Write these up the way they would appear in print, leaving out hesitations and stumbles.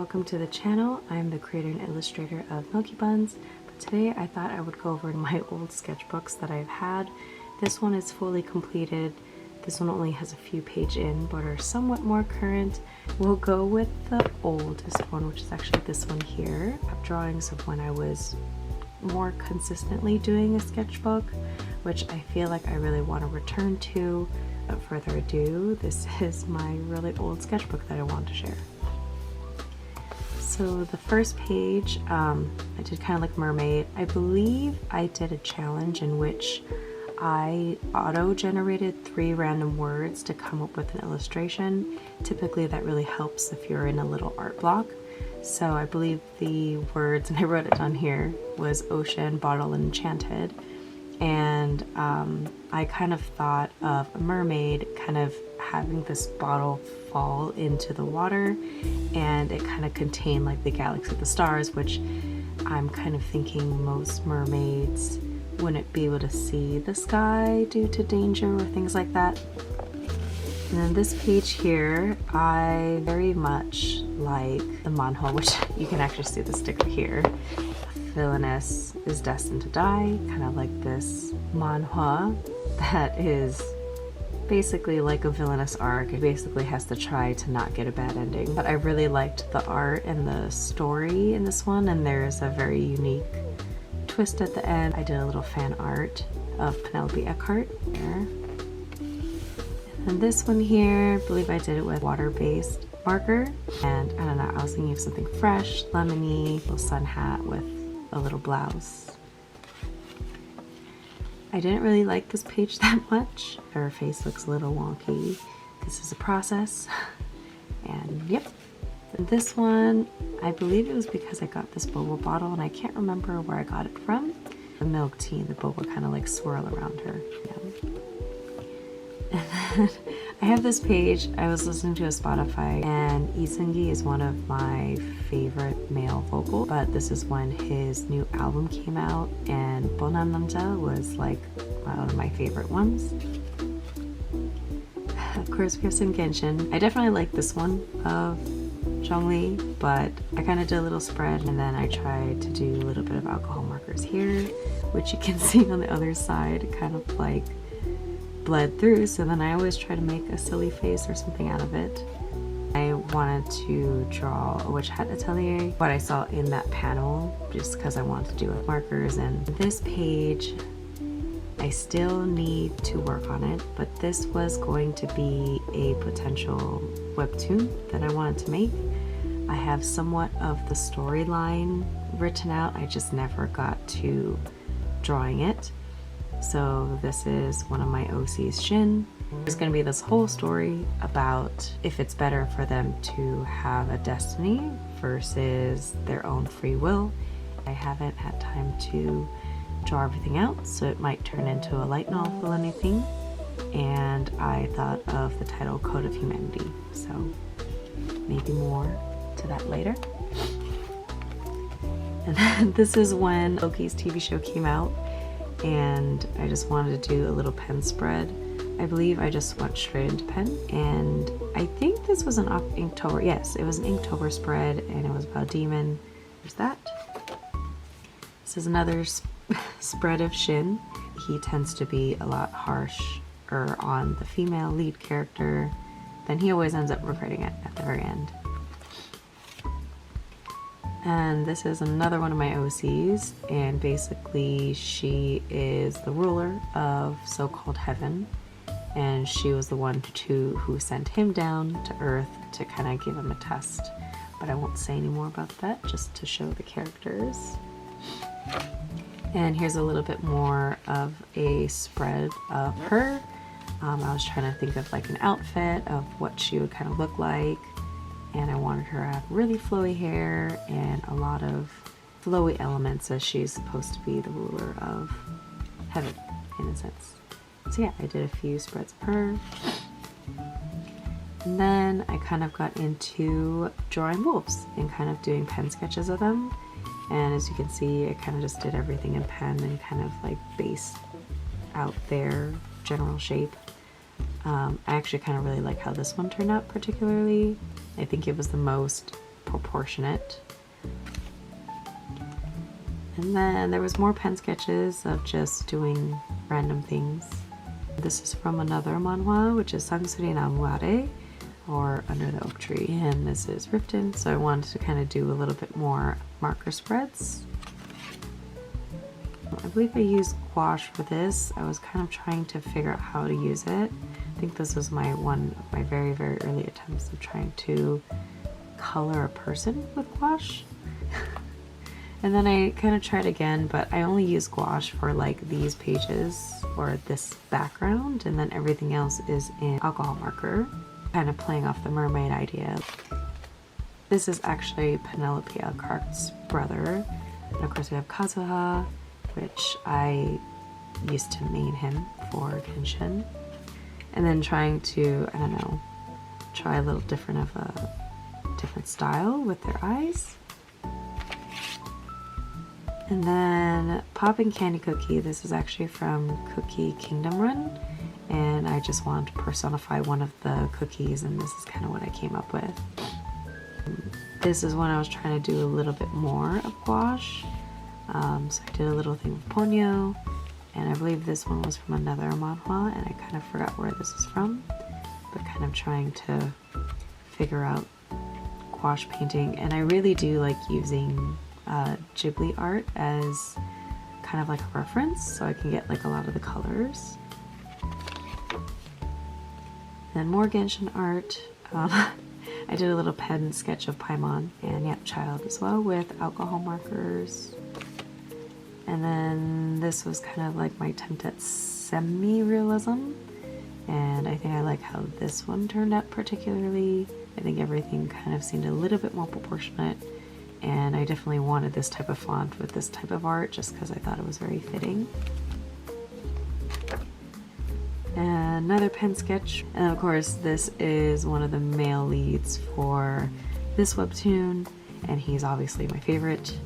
welcome to the channel. I'm the creator and illustrator of MilkiBunns, but today I thought I would go over my old sketchbooks that I've had. This one is fully completed. This one only has a few pages in, but are somewhat more current. We'll go with the oldest one, which is actually this one here. I have drawings of when I was more consistently doing a sketchbook, which I feel like I really want to return to. Without further ado, this is my really old sketchbook that I want to share. So the first page, I did kind of like mermaid. I believe I did a challenge in which I auto-generated 3 random words to come up with an illustration. Typically that really helps if you're in a little art block. So I believe the words, and I wrote it down here, was ocean, bottle, and enchanted. And I kind of thought of a mermaid kind of having this bottle fall into the water, and it kind of contained like the galaxy of the stars, which I'm kind of thinking most mermaids wouldn't be able to see the sky due to danger or things like that. And then this page here, I very much like the manhwa, which you can actually see the sticker here. Villainess is destined to die, kind of like this manhwa that is basically like a villainous arc. It basically has to try to not get a bad ending. But I really liked the art and the story in this one, and there's a very unique twist at the end. I did a little fan art of Penelope Eckhart there. And this one here, I believe I did it with water-based marker. And I don't know, I was thinking of something fresh, lemony, little sun hat with a little blouse. I didn't really like this page that much. Her face looks a little wonky. This is a process. And yep. And this one, I believe it was because I got this boba bottle and I can't remember where I got it from. The milk tea and the boba kind of like swirl around her. Yeah. And then I have this page. I was listening to a Spotify, and Isungi is one of my favorite male vocals, but this is when his new album came out, and Bonan Namja was like one of my favorite ones. Of course, we have some Genshin. I definitely like this one of Zhongli, but I kind of did a little spread, and then I tried to do a little bit of alcohol markers here, which you can see on the other side, kind of like bled through, so then I always try to make a silly face or something out of it. I wanted to draw a witch hat atelier, what I saw in that panel, just because I wanted to do it with markers. And this page, I still need to work on it, but this was going to be a potential webtoon that I wanted to make. I have somewhat of the storyline written out, I just never got to drawing it. So this is one of my OCs, Shin. There's going to be this whole story about if it's better for them to have a destiny versus their own free will. I haven't had time to draw everything out, so it might turn into a light novel or anything. And I thought of the title Code of Humanity, so maybe more to that later. And then this is when Loki's TV show came out, and I just wanted to do a little pen spread. I believe I just went straight into pen, and I think this was an Inktober. Yes, it was an Inktober spread, and it was about a demon. There's that. This is another spread of Shin. He tends to be a lot harsher on the female lead character. Then he always ends up regretting it at the very end. And this is another one of my OCs, and basically she is the ruler of so-called heaven, and she was the one who sent him down to Earth to kind of give him a test. But I won't say any more about that, just to show the characters. And here's a little bit more of a spread of her. I was trying to think of like an outfit of what she would kind of look like. And I wanted her to have really flowy hair and a lot of flowy elements, as she's supposed to be the ruler of heaven, in a sense. So yeah, I did a few spreads of her. And then I kind of got into drawing wolves and kind of doing pen sketches of them. And as you can see, I kind of just did everything in pen and kind of like based out their general shape. I actually kind of really like how this one turned out particularly. I think it was the most proportionate. And then there was more pen sketches of just doing random things. This is from another manhwa, which is Sangsuri Namuare, or Under the Oak Tree, and this is Riften, so I wanted to kind of do a little bit more marker spreads. I believe I used gouache for this. I was kind of trying to figure out how to use it. I think this was one of my very, very early attempts of trying to color a person with gouache. And then I kind of tried again, but I only use gouache for like these pages or this background, and then everything else is in alcohol marker, kind of playing off the mermaid idea. This is actually Penelope Elcart's brother. And of course we have Kazuha, which I used to main him for Genshin. And then trying to, I don't know, try a little different of a different style with their eyes. And then Popping Candy Cookie, this is actually from Cookie Kingdom Run, and I just wanted to personify one of the cookies, and this is kind of what I came up with. This is when I was trying to do a little bit more of gouache, so I did a little thing with Ponyo, and I believe this one was from another manhwa, and I kind of forgot where this is from, but kind of trying to figure out gouache painting, and I really do like using Ghibli art as kind of like a reference, so I can get like a lot of the colors. Then more Genshin art. I did a little pen sketch of Paimon and Yap Child as well with alcohol markers. And then this was kind of like my attempt at semi-realism, and I think I like how this one turned out particularly. I think everything kind of seemed a little bit more proportionate, and I definitely wanted this type of font with this type of art just because I thought it was very fitting. And another pen sketch, and of course this is one of the male leads for this webtoon, and he's obviously my favorite.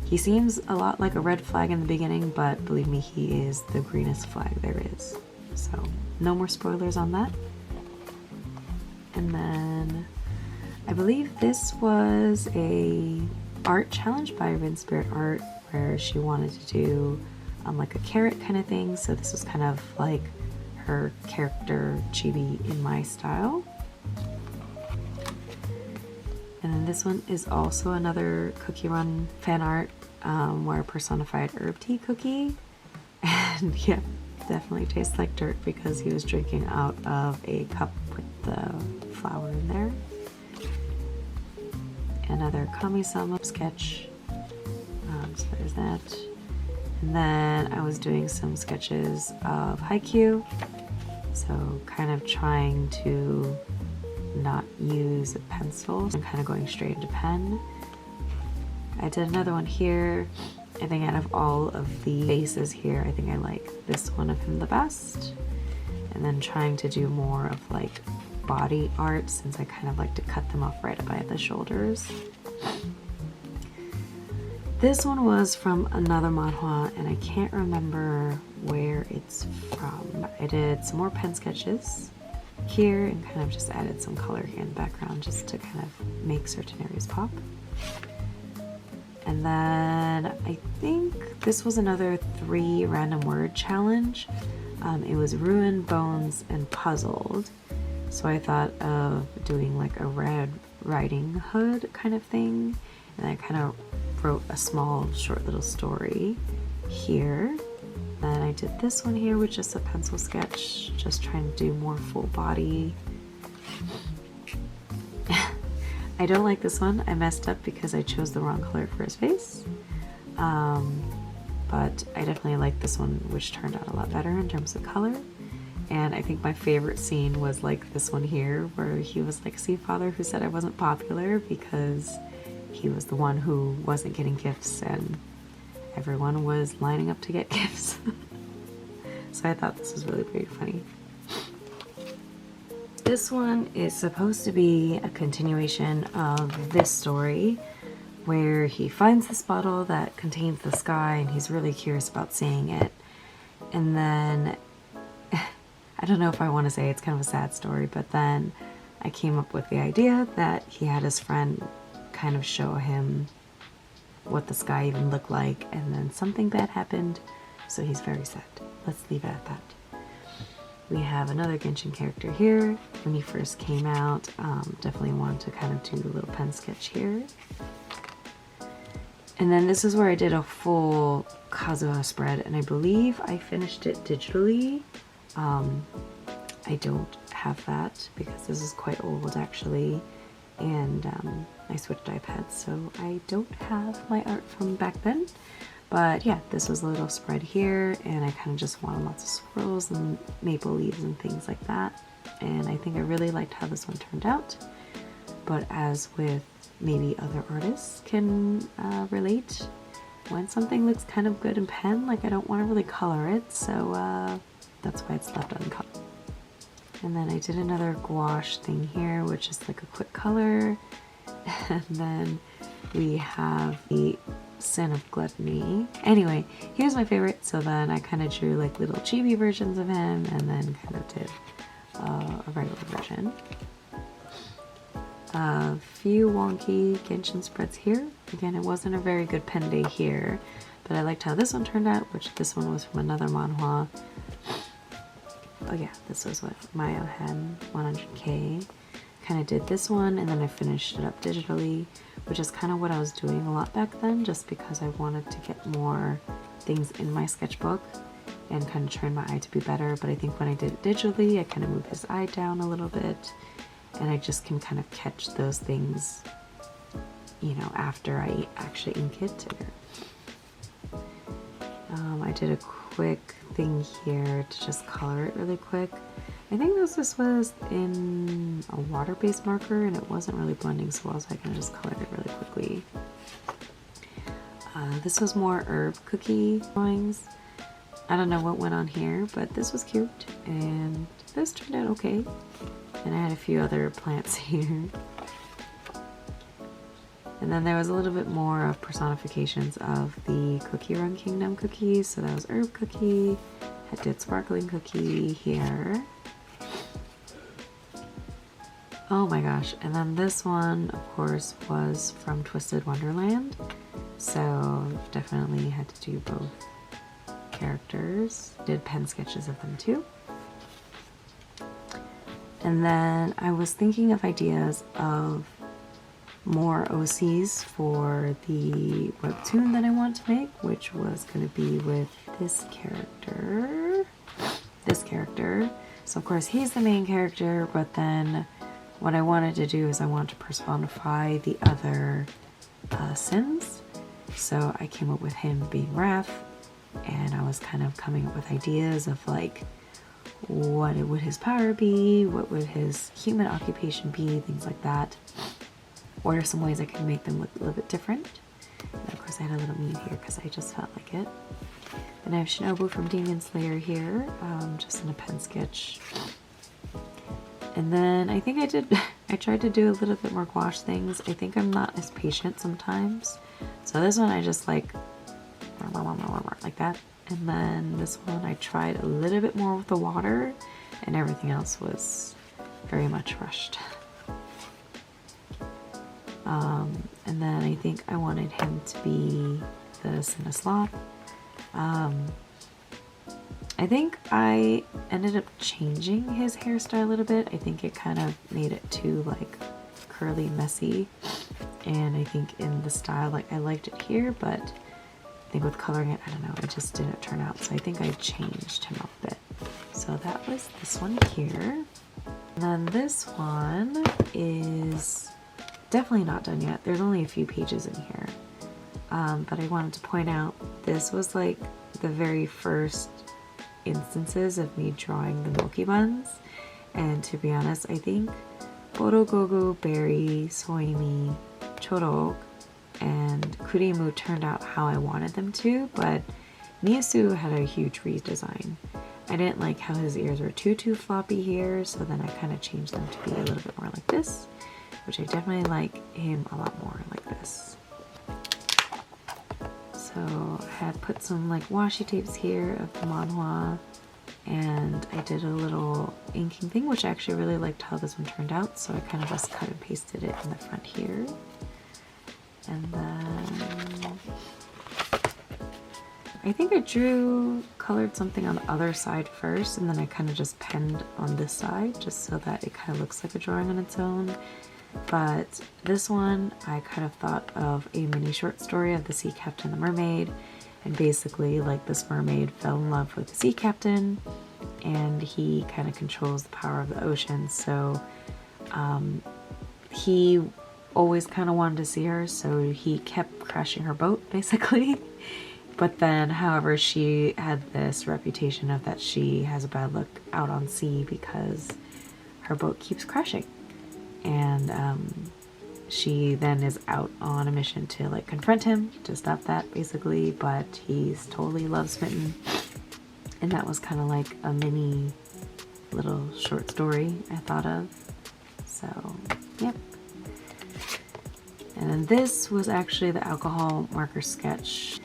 He seems a lot like a red flag in the beginning, but believe me, he is the greenest flag there is. So no more spoilers on that. And then I believe this was a art challenge by Rin Spirit Art where she wanted to do like a carrot kind of thing, so this was kind of like her character chibi in my style. And then this one is also another Cookie Run fan art where I personified herb tea cookie, and yeah, definitely tastes like dirt because he was drinking out of a cup with the flour in there. Another Kami-sama sketch, so there's that. And then I was doing some sketches of Haikyuu, so kind of trying to not use a pencil and kind of going straight into pen. I did another one here. I think out of all of the faces here, I think I like this one of him the best. And then trying to do more of like body art, since I kind of like to cut them off right by the shoulders. This one was from another manhwa, and I can't remember where it's from. I did some more pen sketches here and kind of just added some color here in the background just to kind of make certain areas pop. And then I think this was another 3 random word challenge. It was ruined, bones, and puzzled. So I thought of doing like a Red Riding Hood kind of thing, and I kind of wrote a small short little story here. Then I did this one here with just a pencil sketch, just trying to do more full body. I don't like this one. I messed up because I chose the wrong color for his face. But I definitely like this one, which turned out a lot better in terms of color. And I think my favorite scene was like this one here, where he was like, see, father, who said I wasn't popular, because he was the one who wasn't getting gifts and everyone was lining up to get gifts. So I thought this was really, really funny. This one is supposed to be a continuation of this story, where he finds this bottle that contains the sky and he's really curious about seeing it. And then, I don't know if I want to say it's kind of a sad story, but then I came up with the idea that he had his friend kind of show him what the sky even looked like, and then something bad happened, so he's very sad. Let's leave it at that. We have another Genshin character here. When he first came out, definitely wanted to kind of do a little pen sketch here. And then this is where I did a full Kazuha spread, and I believe I finished it digitally. I don't have that because this is quite old actually, and I switched iPads, so I don't have my art from back then. But yeah, this was a little spread here, and I kind of just wanted lots of swirls and maple leaves and things like that. And I think I really liked how this one turned out. But as with maybe other artists can relate, when something looks kind of good in pen, like I don't want to really color it, so that's why it's left uncolored. And then I did another gouache thing here, which is like a quick color. And then we have the Sin of Gluttony. Anyway, here's my favorite. So then I kind of drew like little chibi versions of him, and then kind of did a regular version. A few wonky Genshin spreads here. Again, it wasn't a very good pen day here, but I liked how this one turned out, which this one was from another manhwa. Oh yeah, this was what Mayo had, 100k. Kind of did this one, and then I finished it up digitally, which is kind of what I was doing a lot back then, just because I wanted to get more things in my sketchbook and kind of train my eye to be better. But I think when I did it digitally, I kind of moved his eye down a little bit, and I just can kind of catch those things, you know, after I actually ink it. I did a quick thing here to just color it really quick. I think this was in a water-based marker, and it wasn't really blending so well, so I can just color it really quickly. This was more herb cookie drawings. I don't know what went on here, but this was cute, and this turned out okay. And I had a few other plants here. And then there was a little bit more of personifications of the Cookie Run Kingdom cookies. So that was herb cookie. I did sparkling cookie here. Oh my gosh. And then this one, of course, was from Twisted Wonderland. So definitely had to do both characters. Did pen sketches of them too. And then I was thinking of ideas of more OCs for the webtoon that I want to make, which was going to be with this character. So of course he's the main character, but then what I wanted to do is I want to personify the other Sims. So I came up with him being Raph, and I was kind of coming up with ideas of like, what would his power be, what would his human occupation be, things like that. What are some ways I could make them look a little bit different? And of course I had a little Mew here because I just felt like it. And I have Shinobu from Demon Slayer here, just in a pen sketch. And then I think I tried to do a little bit more gouache things. I think I'm not as patient sometimes. So this one I just like that. And then this one I tried a little bit more with the water, and everything else was very much rushed. And then I think I wanted him to be the Cinesloth. I think I ended up changing his hairstyle a little bit. I think it kind of made it too like curly, messy. And I think in the style, like I liked it here, but I think with coloring it, I don't know, it just didn't turn out. So I think I changed him a bit. So that was this one here. And then this one is definitely not done yet. There's only a few pages in here. But I wanted to point out, this was like the very first instances of me drawing the MilkiBunns. And to be honest, I think Borogogu, Berry, Soimi, Chorok, and Kurimu turned out how I wanted them to, but Miyasu had a huge redesign. I didn't like how his ears were too floppy here, so then I kind of changed them to be a little bit more like this, which I definitely like him a lot more like this. So I had put some like washi tapes here of the manhwa, and I did a little inking thing, which I actually really liked how this one turned out, so I kind of just cut and pasted it in the front here. And then I think I colored something on the other side first, and then I kind of just penned on this side just so that it kind of looks like a drawing on its own. But this one, I kind of thought of a mini short story of the sea captain and the mermaid, and basically like this mermaid fell in love with the sea captain, and he kind of controls the power of the ocean, so he always kind of wanted to see her, so he kept crashing her boat basically. But then, however, she had this reputation of that she has a bad luck out on sea because her boat keeps crashing. And she then is out on a mission to like confront him to stop that basically, but he's totally love smitten. And that was kind of like a mini little short story I thought of. So, yep. And then this was actually the alcohol marker sketch.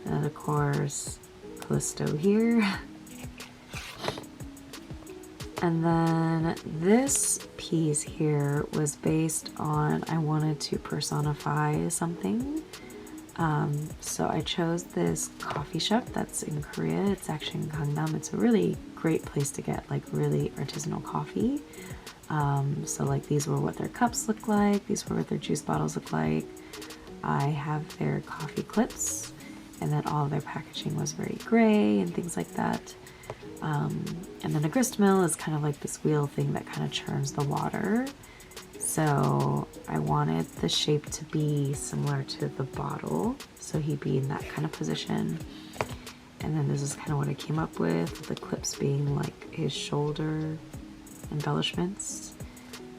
And of course, Callisto here. And then this piece here was based on, I wanted to personify something. So I chose this coffee shop that's in Korea. It's actually in Gangnam. It's a really great place to get like really artisanal coffee. So like these were what their cups look like. These were what their juice bottles look like. I have their coffee clips, and then all of their packaging was very gray and things like that. And then a grist mill is kind of like this wheel thing that kind of churns the water. So I wanted the shape to be similar to the bottle, so he'd be in that kind of position. And then this is kind of what I came up with, the clips being like his shoulder embellishments.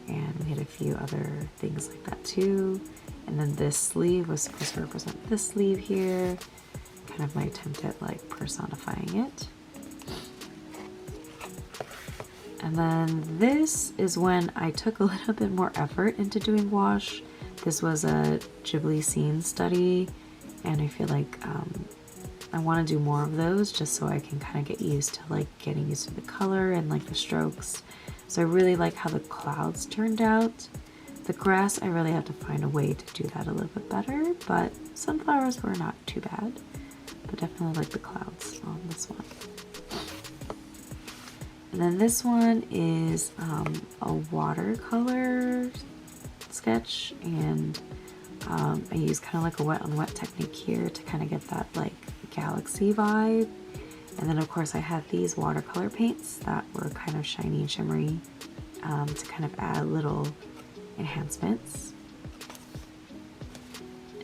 And we had a few other things like that too. And then this sleeve was supposed to represent this sleeve here. Kind of my attempt at like personifying it. And then this is when I took a little bit more effort into doing gouache. This was a Ghibli scene study, and I feel like I want to do more of those just so I can kind of get used to like getting used to the color and like the strokes. So I really like how the clouds turned out. The grass, I really have to find a way to do that a little bit better, but sunflowers were not too bad. But definitely like the clouds on this one. And then this one is a watercolor sketch, and I use kind of like a wet on wet technique here to kind of get that like galaxy vibe. And then of course I had these watercolor paints that were kind of shiny and shimmery to kind of add little enhancements.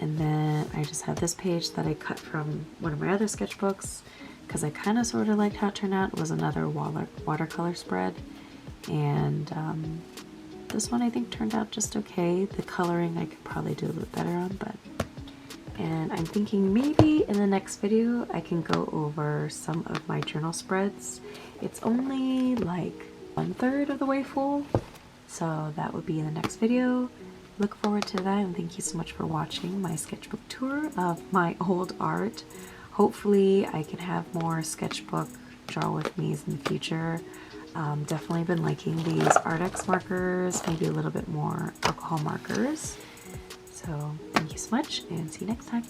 And then I just have this page that I cut from one of my other sketchbooks because I kind of sort of liked how it turned out. It was another watercolor spread, and this one I think turned out just okay. The coloring I could probably do a little bit better on, and I'm thinking maybe in the next video I can go over some of my journal spreads. It's only like 1/3 of the way full, so that would be in the next video. Look forward to that, and thank you so much for watching my sketchbook tour of my old art. Hopefully I can have more sketchbook draw with me's in the future. Definitely been liking these Artex markers, maybe a little bit more alcohol markers. So thank you so much, and see you next time.